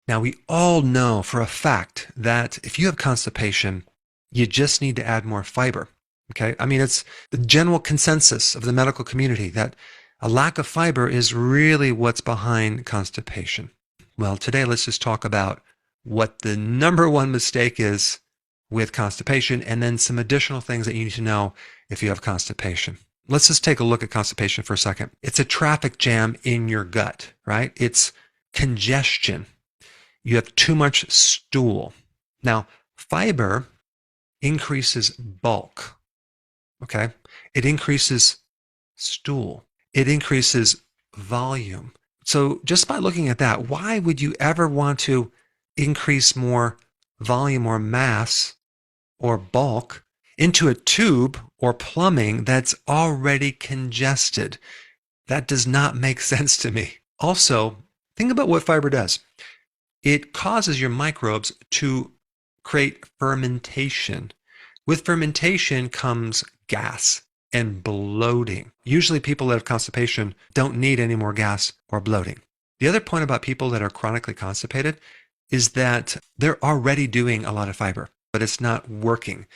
Now, we all know for a fact that if you have constipation, you just need to add more fiber. Okay. I mean, it's the general consensus of the medical community that a lack of fiber is really what's behind constipation. Well, today let's just talk about what the number one mistake is with constipation and then some additional things that you need to know if you have constipation. Let's just take a look at constipation for a second. It's a traffic jam in your gut, right? It's congestion. You have too much stool. Now, fiber increases bulk, okay? It increases stool. It increases volume. So just by looking at that, why would you ever want to increase more volume or mass or bulk into a tube or plumbing that's already congested? That does not make sense to me. Also, think about what fiber does. It causes your microbes to create fermentation. With fermentation comes gas and bloating. Usually people that have constipation don't need any more gas or bloating. The other point about people that are chronically constipated is that they're already doing a lot of fiber, but it's not working.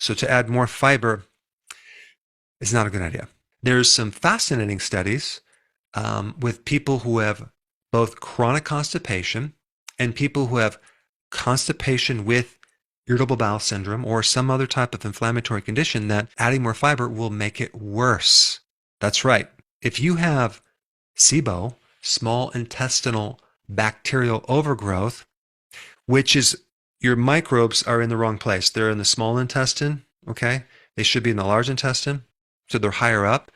So to add more fiber is not a good idea. There's some fascinating studies with people who have both chronic constipation and people who have constipation with irritable bowel syndrome or some other type of inflammatory condition that adding more fiber will make it worse. That's right. If you have SIBO, small intestinal bacterial overgrowth, which is your microbes are in the wrong place. They're in the small intestine, okay? They should be in the large intestine, so they're higher up.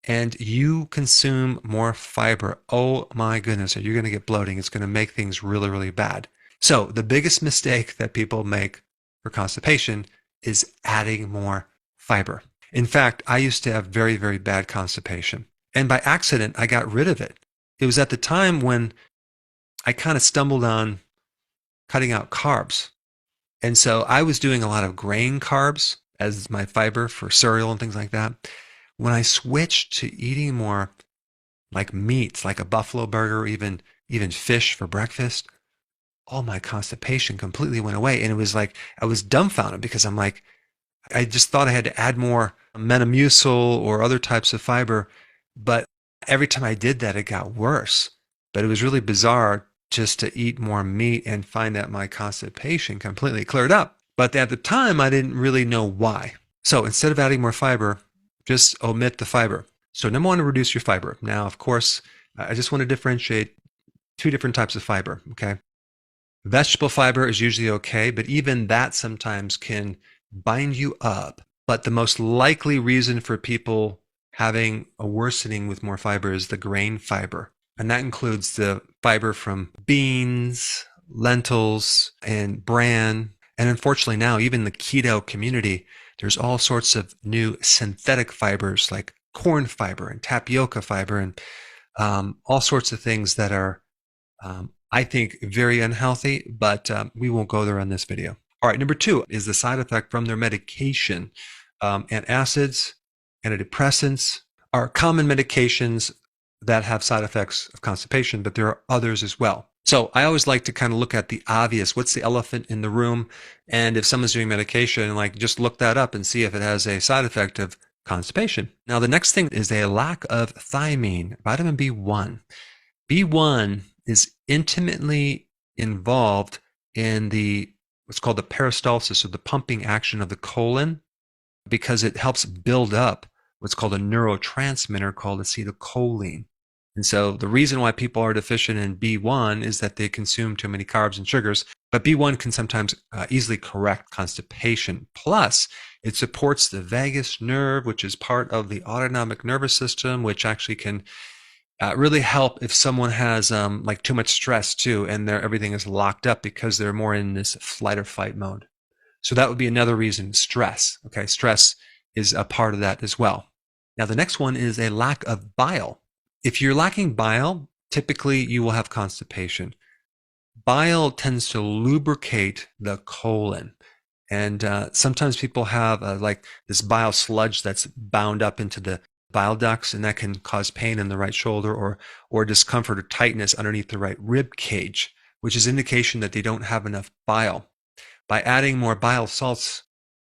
And you consume more fiber. Oh my goodness, you're going to get bloating. It's going to make things really, really bad. So the biggest mistake that people make for constipation is adding more fiber. In fact, I used to have very, very bad constipation. And by accident, I got rid of it. It was at the time when I kind of stumbled on cutting out carbs. And so I was doing a lot of grain carbs as my fiber for cereal and things like that. When I switched to eating more like meats, like a buffalo burger, even fish for breakfast, all my constipation completely went away. And it was like I was dumbfounded because I'm like, I just thought I had to add more Metamucil or other types of fiber. But every time I did that, it got worse. But it was really bizarre just to eat more meat and find that my constipation completely cleared up. But at the time, I didn't really know why. So instead of adding more fiber, just omit the fiber. So number one, reduce your fiber. Now, of course, I just want to differentiate two different types of fiber, okay? Vegetable fiber is usually okay, but even that sometimes can bind you up. But the most likely reason for people having a worsening with more fiber is the grain fiber. And that includes the fiber from beans, lentils, and bran. And unfortunately now, even the keto community, there's all sorts of new synthetic fibers like corn fiber and tapioca fiber and all sorts of things that are, I think, very unhealthy, but we won't go there on this video. All right, number two is the side effect from their medication. Antacids, antidepressants are common medications that have side effects of constipation, but there are others as well. So I always like to kind of look at the obvious. What's the elephant in the room? And if someone's doing medication, like just look that up and see if it has a side effect of constipation. Now, the next thing is a lack of thiamine, vitamin B1. B1 is intimately involved in the what's called the peristalsis, or the pumping action of the colon, because it helps build up what's called a neurotransmitter called acetylcholine. And so the reason why people are deficient in B1 is that they consume too many carbs and sugars, but B1 can sometimes easily correct constipation. Plus, it supports the vagus nerve, which is part of the autonomic nervous system, which actually can really help if someone has like too much stress too, and everything is locked up because they're more in this flight or fight mode. So that would be another reason, stress. Okay, stress is a part of that as well. Now, the next one is a lack of bile. If you're lacking bile, typically you will have constipation. Bile tends to lubricate the colon. And sometimes people have like this bile sludge that's bound up into the bile ducts, and that can cause pain in the right shoulder or discomfort or tightness underneath the right rib cage. which is indication that they don't have enough bile. By adding more bile salts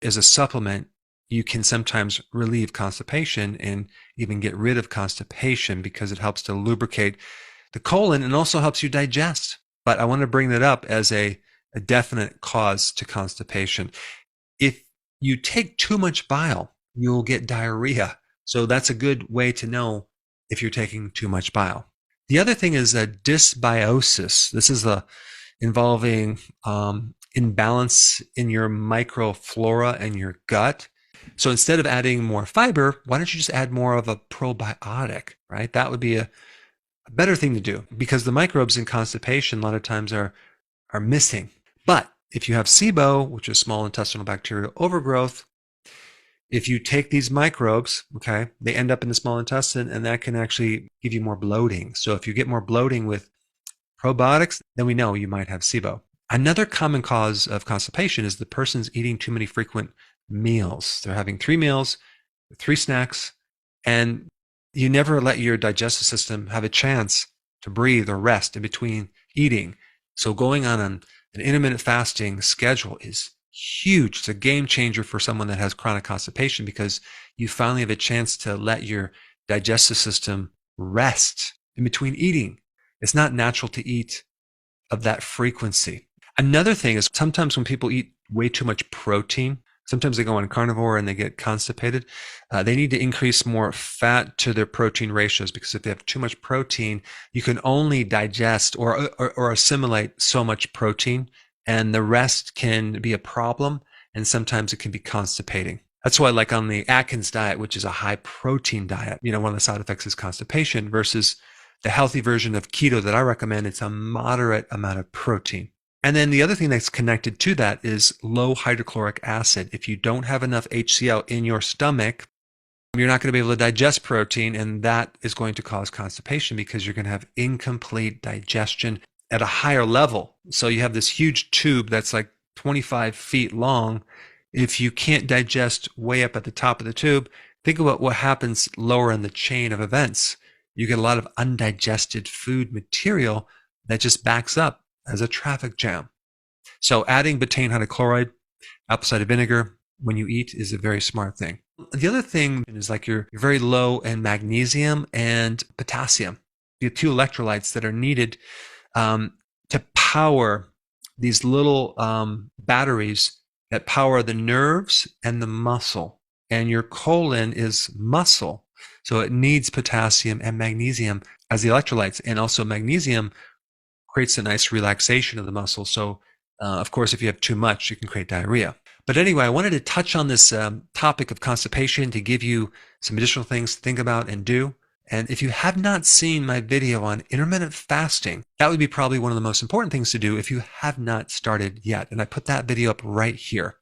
as a supplement, you can sometimes relieve constipation and even get rid of constipation because it helps to lubricate the colon and also helps you digest. But I want to bring that up as a definite cause to constipation. If you take too much bile, you'll get diarrhea. So that's a good way to know if you're taking too much bile. The other thing is a dysbiosis. This is involving imbalance in your microflora and your gut. So instead of adding more fiber, why don't you just add more of a probiotic, right? That would be a better thing to do because the microbes in constipation a lot of times are missing. But if you have SIBO, which is small intestinal bacterial overgrowth, if you take these microbes, okay, they end up in the small intestine and that can actually give you more bloating. So if you get more bloating with probiotics, then we know you might have SIBO. Another common cause of constipation is the person's eating too many frequent meals. They're having 3 meals, 3 snacks, and you never let your digestive system have a chance to breathe or rest in between eating. So going on an intermittent fasting schedule is huge. It's a game changer for someone that has chronic constipation because you finally have a chance to let your digestive system rest in between eating. It's not natural to eat of that frequency. Another thing is sometimes when people eat way too much protein, sometimes they go on carnivore and they get constipated. They need to increase more fat to their protein ratios because if they have too much protein, you can only digest or assimilate so much protein, and the rest can be a problem, and sometimes it can be constipating. That's why, like on the Atkins diet, which is a high protein diet, one of the side effects is constipation versus the healthy version of keto that I recommend. It's a moderate amount of protein. And then the other thing that's connected to that is low hydrochloric acid. If you don't have enough HCl in your stomach, you're not going to be able to digest protein, and that is going to cause constipation because you're going to have incomplete digestion at a higher level. So you have this huge tube that's like 25 feet long. If you can't digest way up at the top of the tube, think about what happens lower in the chain of events. You get a lot of undigested food material that just backs up as a traffic jam. So adding betaine hydrochloride, apple cider vinegar when you eat is a very smart thing. The other thing is like you're very low in magnesium and potassium, the 2 electrolytes that are needed to power these little batteries that power the nerves and the muscle. And your colon is muscle, so it needs potassium and magnesium as the electrolytes. And also magnesium creates a nice relaxation of the muscle. So, of course, if you have too much, you can create diarrhea. But anyway, I wanted to touch on this topic of constipation to give you some additional things to think about and do. And if you have not seen my video on intermittent fasting, that would be probably one of the most important things to do if you have not started yet. And I put that video up right here.